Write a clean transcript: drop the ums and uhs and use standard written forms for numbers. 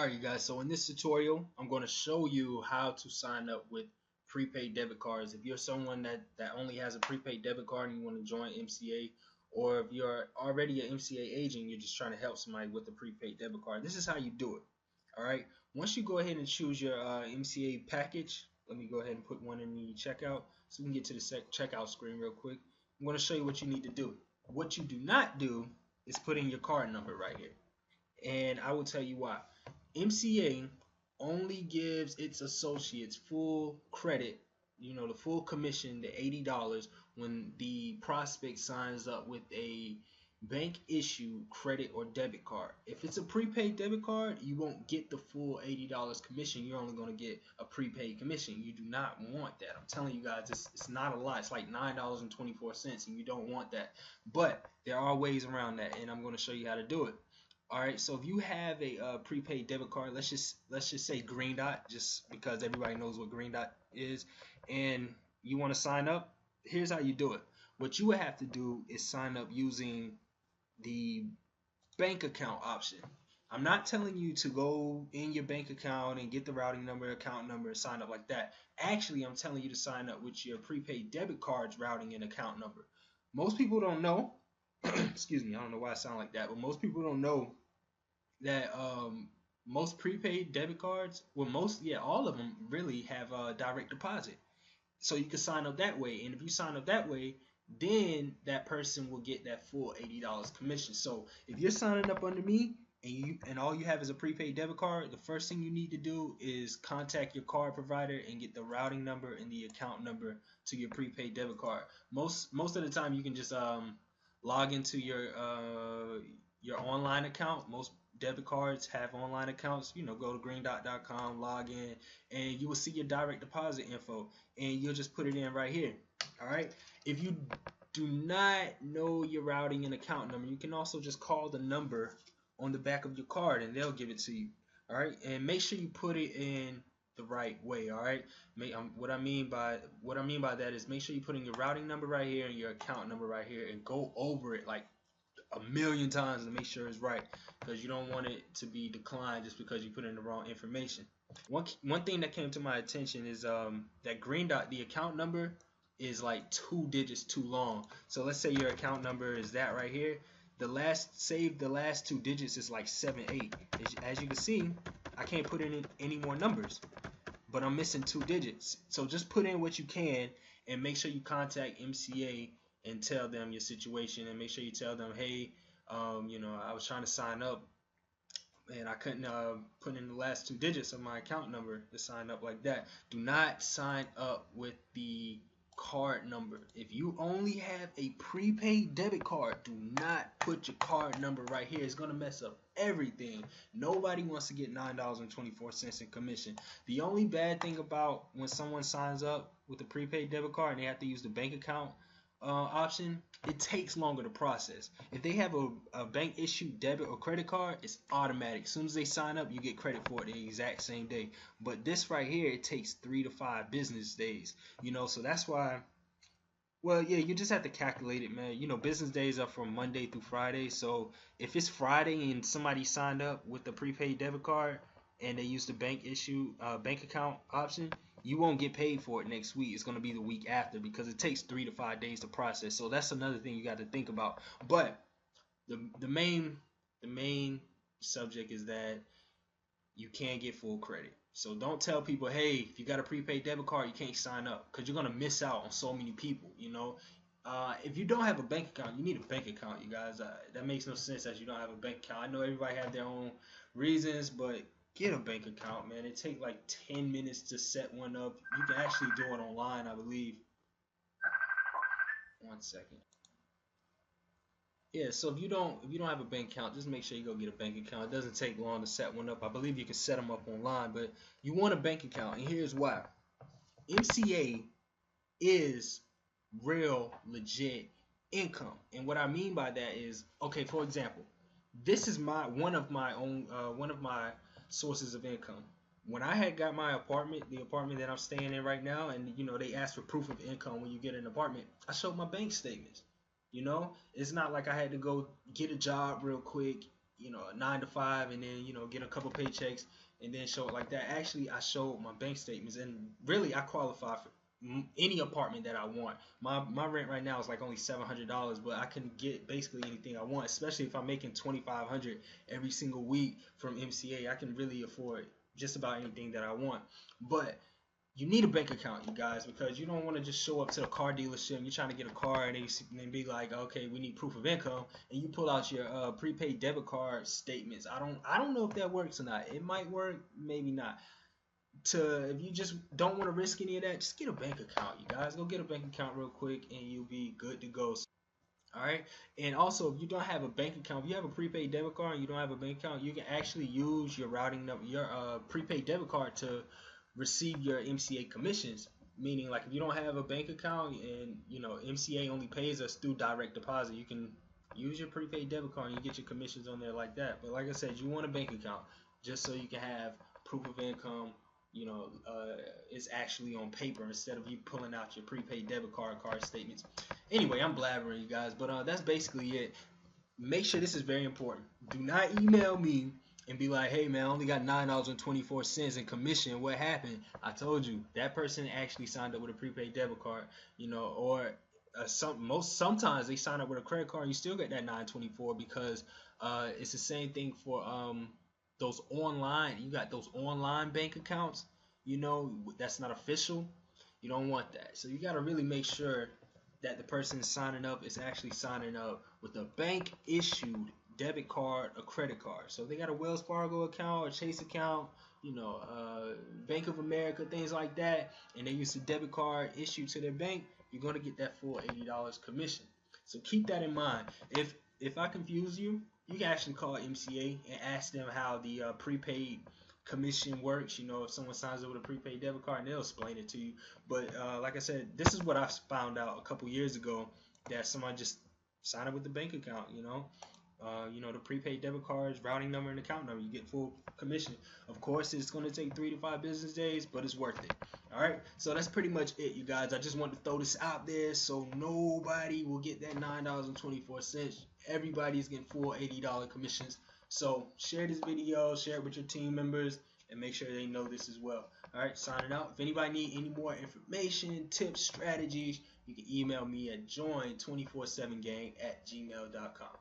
Alright you guys, so in this tutorial I'm going to show you how to sign up with prepaid debit cards. If you're someone that only has a prepaid debit card and you want to join MCA, or if you're already an MCA agent and you're just trying to help somebody with a prepaid debit card, this is how you do it. Alright, once you go ahead and choose your MCA package, let me go ahead and put one in the checkout so we can get to the checkout screen real quick. I'm going to show you what you need to do. What you do not do is put in your card number right here, and I will tell you why. MCA only gives its associates full credit, the full commission, the $80, when the prospect signs up with a bank issue credit or debit card. If it's a prepaid debit card, you won't get the full $80 commission. You're only going to get a prepaid commission. You do not want that. I'm telling you guys, it's not a lot. It's like $9.24, and you don't want that. But there are ways around that, and I'm going to show you how to do it. Alright, so if you have a prepaid debit card, let's just say Green Dot, just because everybody knows what Green Dot is, and you want to sign up, here's how you do it. What you would have to do is sign up using the bank account option. I'm not telling you to go in your bank account and get the routing number, account number, and sign up like that. Actually, I'm telling you to sign up with your prepaid debit card's routing and account number. Most people don't know. Excuse me, I don't know why I sound like that, but most people don't know that most prepaid debit cards, well, all of them really have direct deposit. So you can sign up that way, and if you sign up that way, then that person will get that full $80 commission. So if you're signing up under me and all you have is a prepaid debit card, the first thing you need to do is contact your card provider and get the routing number and the account number to your prepaid debit card. Most of the time you can just log into your online account. Most debit cards have online accounts. Go to greendot.com, log in, and you will see your direct deposit info, and you'll just put it in right here. Alright, if you do not know your routing and account number, you can also just call the number on the back of your card and they'll give it to you. Alright, and make sure you put it in the right way. Alright, what I mean by that is make sure you put in your routing number right here and your account number right here, and go over it like a million times to make sure it's right, because you don't want it to be declined just because you put in the wrong information. One thing that came to my attention is that Green Dot, the account number is like 2 digits too long. So let's say your account number is that right here. The last 2 digits is like 78. As you can see, I can't put in any more numbers, but I'm missing 2 digits. So just put in what you can, and make sure you contact MCA and tell them your situation, and make sure you tell them, hey, I was trying to sign up and I couldn't put in the last 2 digits of my account number to sign up like that. Do not sign up with the card number. If you only have a prepaid debit card, do not put your card number right here. It's gonna mess up everything. Nobody wants to get $9.24 in commission. The only bad thing about when someone signs up with a prepaid debit card and they have to use the bank account option, it takes longer to process. If they have a bank issued debit or credit card, it's automatic. As soon as they sign up, you get credit for it the exact same day. But this right here, it takes 3 to 5 business days. So that's why, well, yeah, you just have to calculate it, man. Business days are from Monday through Friday. So if it's Friday and somebody signed up with the prepaid debit card and they use the bank account option, you won't get paid for it next week. It's going to be the week after, because it takes 3 to 5 days to process. So that's another thing you got to think about. But the main subject is that you can't get full credit. So don't tell people, hey, if you got a prepaid debit card, you can't sign up, because you're going to miss out on so many people. If you don't have a bank account, you need a bank account, you guys. That makes no sense that you don't have a bank account. I know everybody have their own reasons, but get a bank account, man. It takes like 10 minutes to set one up. You can actually do it online, I believe. 1 second. Yeah, so if you don't have a bank account, just make sure you go get a bank account. It doesn't take long to set one up. I believe you can set them up online, but you want a bank account, and here's why. MCA is real legit income, and what I mean by that is, okay, for example, this is one of my sources of income. When I had got my apartment, the apartment that I'm staying in right now, and they ask for proof of income when you get an apartment, I showed my bank statements. It's not like I had to go get a job real quick a 9 to 5, and then get a couple paychecks, and then show it like that. Actually, I showed my bank statements, and really I qualify for any apartment that I want. My rent right now is like only $700, but I can get basically anything I want, especially if I'm making 2,500 every single week from MCA. I can really afford just about anything that I want. But you need a bank account, you guys, because you don't want to just show up to the car dealership and you're trying to get a car, and they be like, okay, we need proof of income, and you pull out your prepaid debit card statements. I don't know if that works or not. It might work, maybe not. If you just don't want to risk any of that, just get a bank account, you guys. Go get a bank account real quick, and you'll be good to go. All right. And also, if you don't have a bank account, if you have a prepaid debit card and you don't have a bank account, you can actually use your routing number, your prepaid debit card, to receive your MCA commissions. Meaning, like, if you don't have a bank account and MCA only pays us through direct deposit, you can use your prepaid debit card and you get your commissions on there like that. But like I said, you want a bank account just so you can have proof of income. It's actually on paper instead of you pulling out your prepaid debit card statements. Anyway, I'm blabbering, you guys, but that's basically it. Make sure, this is very important. Do not email me and be like, "Hey man, I only got $9.24 in commission. What happened?" I told you that person actually signed up with a prepaid debit card, or sometimes they sign up with a credit card and you still get that 924, because it's the same thing for those online. You got those online bank accounts, that's not official. You don't want that. So you got to really make sure that the person signing up is actually signing up with a bank issued debit card or credit card. So if they got a Wells Fargo account or Chase account, Bank of America, things like that, and they use a debit card issued to their bank, you're going to get that full $80 commission. So keep that in mind. If I confuse you, you can actually call MCA and ask them how the prepaid commission works. If someone signs up with a prepaid debit card, and they'll explain it to you. But like I said, this is what I found out a couple years ago, that someone just signed up with the bank account. The prepaid debit cards, routing number, and account number, you get full commission. Of course, it's going to take 3 to 5 business days, but it's worth it. All right, so that's pretty much it, you guys. I just want to throw this out there so nobody will get that $9.24. Everybody's getting full $80 commissions. So share this video, share it with your team members, and make sure they know this as well. All right, signing out. If anybody need any more information, tips, strategies, you can email me at join247gang@gmail.com.